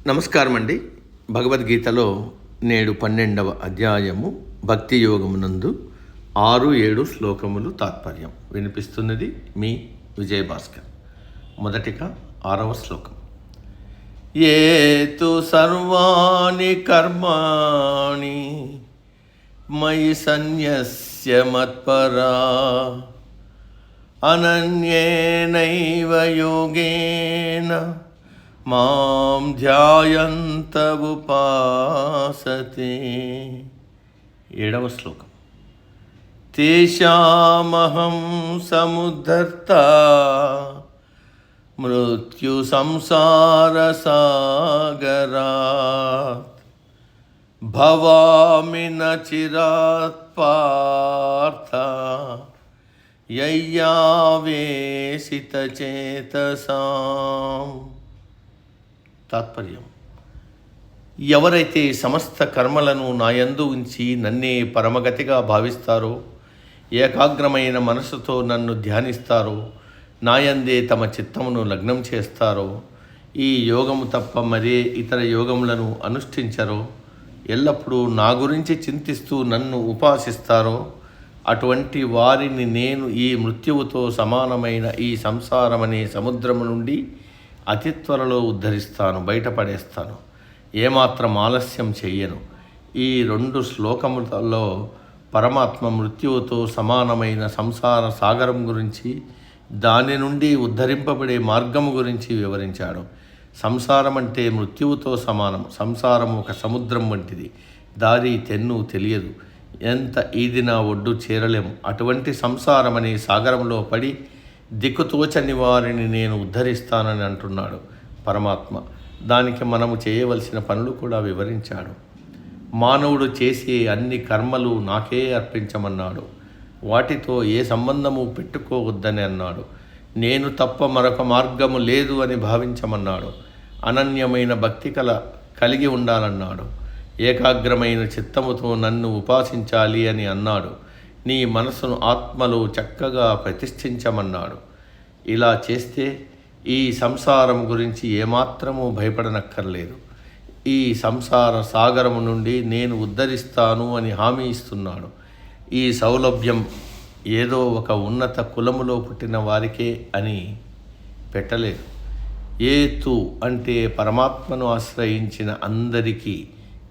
నమస్కారం అండి. భగవద్గీతలో నేడు 12వ అధ్యాయము భక్తి యోగమునందు 6-7 శ్లోకములు తాత్పర్యం వినిపిస్తున్నది మీ విజయభాస్కర్. మొదటిగా 6వ శ్లోకం. ఏ తు సర్వాణి కర్మాణి మయి సన్యస్య మత్పరా అనన్యేనైవ యోగేన మాం ధ్యాయంత ఉపాసతే. 7వ శ్లోకం. తేషామహం సముద్ధర్త మృత్యు సంసార సాగరాత్ భవామి న చిరాత్ పార్థ యయ్యావేశిత చేతసాం. తాత్పర్యం. ఎవరైతే సమస్త కర్మలను నాయందు ఉంచి నన్నే పరమగతిగా భావిస్తారో, ఏకాగ్రమైన మనసుతో నన్ను ధ్యానిస్తారో, నాయందే తమ చిత్తమును లగ్నం చేస్తారో, ఈ యోగము తప్ప మరే ఇతర యోగములను అనుష్ఠించరో, ఎల్లప్పుడూ నా గురించి చింతిస్తూ నన్ను ఉపాసిస్తారో, అటువంటి వారిని నేను ఈ మృత్యువుతో సమానమైన ఈ సంసారమనే సముద్రము నుండి అతి త్వరలో ఉద్ధరిస్తాను, బయటపడేస్తాను. ఏమాత్రం ఆలస్యం చెయ్యను. ఈ 2 శ్లోకములలో పరమాత్మ మృత్యువుతో సమానమైన సంసార సాగరం గురించి, దాని నుండి ఉద్ధరింపబడే మార్గము గురించి వివరించాడు. సంసారం అంటే మృత్యువుతో సమానం. సంసారం ఒక సముద్రం వంటిది. దారి తెన్ను తెలియదు. ఎంత ఈదినా ఒడ్డు చేరలేము. అటువంటి సంసారం అనే సాగరంలో పడి దిక్కుతోచని వారిని నేను ఉద్ధరిస్తానని అంటున్నాడు పరమాత్మ. దానికి మనము చేయవలసిన పనులు కూడా వివరించాడు. మానవుడు చేసే అన్ని కర్మలు నాకే అర్పించమన్నాడు. వాటితో ఏ సంబంధము పెట్టుకోవద్దని అన్నాడు. నేను తప్ప మరొక మార్గము లేదు అని భావించమన్నాడు. అనన్యమైన భక్తి కలిగి ఉండాలన్నాడు. ఏకాగ్రమైన చిత్తముతో నన్ను ఉపాసించాలి అని అన్నాడు. నీ మనసును ఆత్మలో చక్కగా ప్రతిష్ఠించమన్నాడు. ఇలా చేస్తే ఈ సంసారం గురించి ఏమాత్రమూ భయపడనక్కర్లేదు. ఈ సంసార సాగరము నుండి నేను ఉద్ధరిస్తాను అని హామీ ఇస్తున్నాడు. ఈ సౌలభ్యం ఏదో ఒక ఉన్నత కులములో పుట్టిన వారికే అని పెట్టలేదు. ఏతు అంటే పరమాత్మను ఆశ్రయించిన అందరికీ,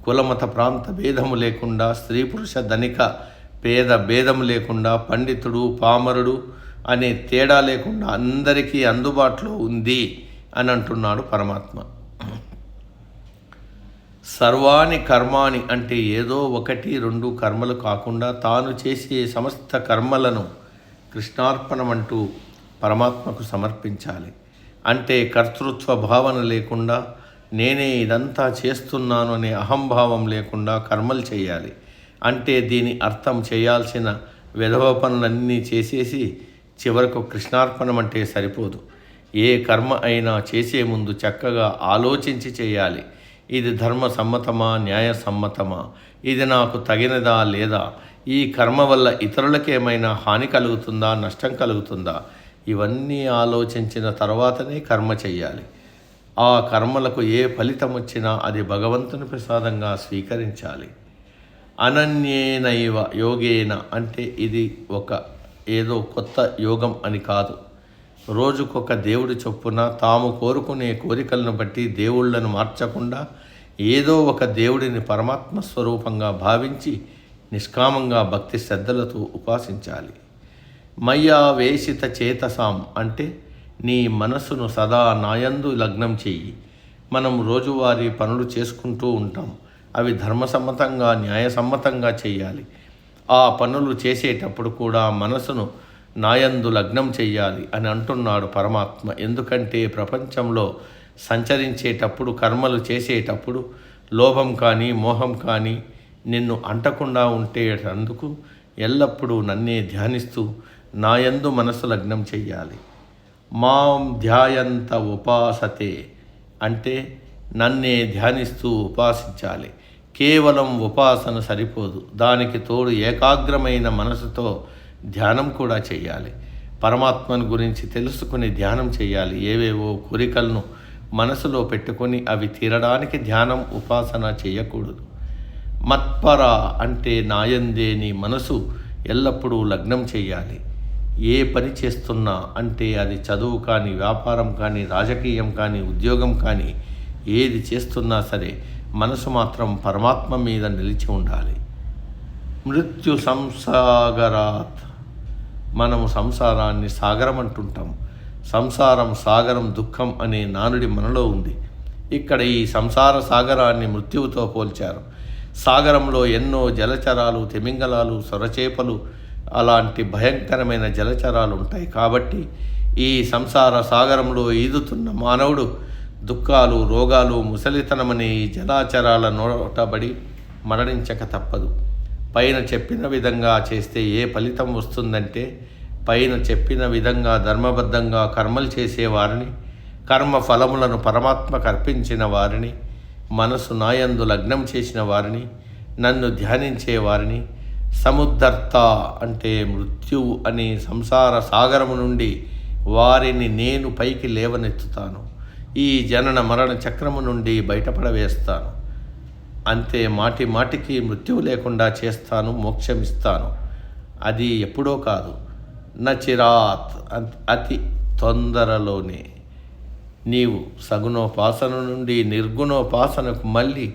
కులమత ప్రాంత భేదము లేకుండా, స్త్రీ పురుష ధనిక పేద భేదము లేకుండా, పండితుడు పామరుడు అనే తేడా లేకుండా అందరికీ అందుబాటులో ఉంది అని అంటున్నాడు పరమాత్మ. సర్వాణి కర్మాణి అంటే ఏదో 1-2 కర్మలు కాకుండా తాను చేసే సమస్త కర్మలను కృష్ణార్పణమంటూ పరమాత్మకు సమర్పించాలి. అంటే కర్తృత్వ భావన లేకుండా, నేనే ఇదంతా చేస్తున్నాను అనే అహంభావం లేకుండా కర్మలు చేయాలి. అంటే దీని అర్థం చేయాల్సిన విధవ పనులన్నీ చేసేసి చివరకు కృష్ణార్పణం అంటే సరిపోదు. ఏ కర్మ అయినా చేసే ముందు చక్కగా ఆలోచించి చేయాలి. ఇది ధర్మ సమ్మతమా, న్యాయ సమ్మతమా, ఇది నాకు తగినదా లేదా, ఈ కర్మ వల్ల ఇతరులకేమైనా హాని కలుగుతుందా, నష్టం కలుగుతుందా, ఇవన్నీ ఆలోచించిన తర్వాతనే కర్మ చెయ్యాలి. ఆ కర్మలకు ఏ ఫలితం వచ్చినా అది భగవంతుని ప్రసాదంగా స్వీకరించాలి. అనన్యేనైవ యోగేన అంటే ఇది ఏదో కొత్త యోగం అని కాదు. రోజుకొక దేవుడి చొప్పున తాము కోరుకునే కోరికలను బట్టి దేవుళ్లను మార్చకుండా ఏదో ఒక దేవుడిని పరమాత్మ స్వరూపంగా భావించి నిష్కామంగా భక్తి శ్రద్ధలతో ఉపాసించాలి. మయ్యా వేషిత చేతసాం అంటే నీ మనసును సదా నాయందు లగ్నం చెయ్యి. మనం రోజువారీ పనులు చేసుకుంటూ ఉంటాం. అవి ధర్మసమ్మతంగా, న్యాయసమ్మతంగా చేయాలి. ఆ పనులు చేసేటప్పుడు కూడా మనసును నాయందు లగ్నం చెయ్యాలి అని అంటున్నాడు పరమాత్మ. ఎందుకంటే ప్రపంచంలో సంచరించేటప్పుడు, కర్మలు చేసేటప్పుడు లోభం కానీ మోహం కానీ నిన్ను అంటకుండా ఉండేటందుకు ఎల్లప్పుడూ నన్నే ధ్యానిస్తూ నాయందు మనసు లగ్నం చెయ్యాలి. మాం ధ్యాయంత ఉపాసతే అంటే నన్నే ధ్యానిస్తూ ఉపాసించాలి. కేవలం ఉపాసన సరిపోదు. దానికి తోడు ఏకాగ్రమైన మనసుతో ధ్యానం కూడా చేయాలి. పరమాత్మను గురించి తెలుసుకుని ధ్యానం చేయాలి. ఏవేవో కోరికలను మనసులో పెట్టుకొని అవి తీరడానికి ధ్యానం ఉపాసన చేయకూడదు. మత్పర అంటే నాయందే నీ మనసు ఎల్లప్పుడూ లగ్నం చేయాలి. ఏ పని చేస్తున్నా అంటే అది చదువు కానీ, వ్యాపారం కానీ, రాజకీయం కానీ, ఉద్యోగం కానీ, ఏది చేస్తున్నా సరే మనసు మాత్రం పరమాత్మ మీద నిలిచి ఉండాలి. మృత్యు సంసాగరాత్, మనము సంసారాన్ని సాగరం అంటుంటాం. సంసారం సాగరం దుఃఖం అనే నానుడి మనలో ఉంది. ఇక్కడ ఈ సంసార సాగరాన్ని మృత్యువుతో పోల్చారు. సాగరంలో ఎన్నో జలచరాలు, తిమింగలాలు, సొరచేపలు అలాంటి భయంకరమైన జలచరాలు ఉంటాయి. కాబట్టి ఈ సంసార సాగరంలో ఈదుతున్న మానవుడు దుఃఖాలు, రోగాలు, ముసలితనమనే ఈ జలాచరాల నోటబడి మరణించక తప్పదు. పైన చెప్పిన విధంగా చేస్తే ఏ ఫలితం వస్తుందంటే, పైన చెప్పిన విధంగా ధర్మబద్ధంగా కర్మలు చేసేవారిని, కర్మ ఫలములను పరమాత్మకు అర్పించిన వారిని, మనసు నాయందు లగ్నం చేసిన వారిని, నన్ను ధ్యానించే వారిని, సముద్ధర్త అంటే మృత్యువు అనే సంసార సాగరము నుండి వారిని నేను పైకి లేవనెత్తుతాను. ఈ జనన మరణ చక్రము నుండి బయటపడవేస్తాను. అంతే, మాటి మాటికి మృత్యువు లేకుండా చేస్తాను, మోక్షమిస్తాను. అది ఎప్పుడో కాదు, నచిరాత్ అతి తొందరలోనే. నీవు సగుణోపాసన నుండి నిర్గుణోపాసనకు మళ్ళీ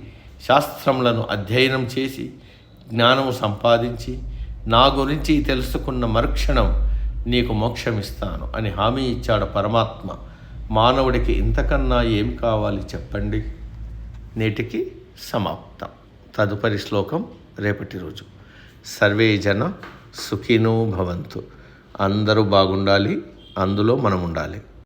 శాస్త్రములను అధ్యయనం చేసి జ్ఞానము సంపాదించి నా గురించి తెలుసుకున్న మరుక్షణం నీకు మోక్షమిస్తాను అని హామీ ఇచ్చాడు పరమాత్మ. మానవుడికి ఇంతకన్నా ఏం కావాలి చెప్పండి? నేటికి సమాప్తం. తదుపరి శ్లోకం రేపటి రోజు. సర్వే జన సుఖినో భవంతు. అందరూ బాగుండాలి, అందులో మనం ఉండాలి.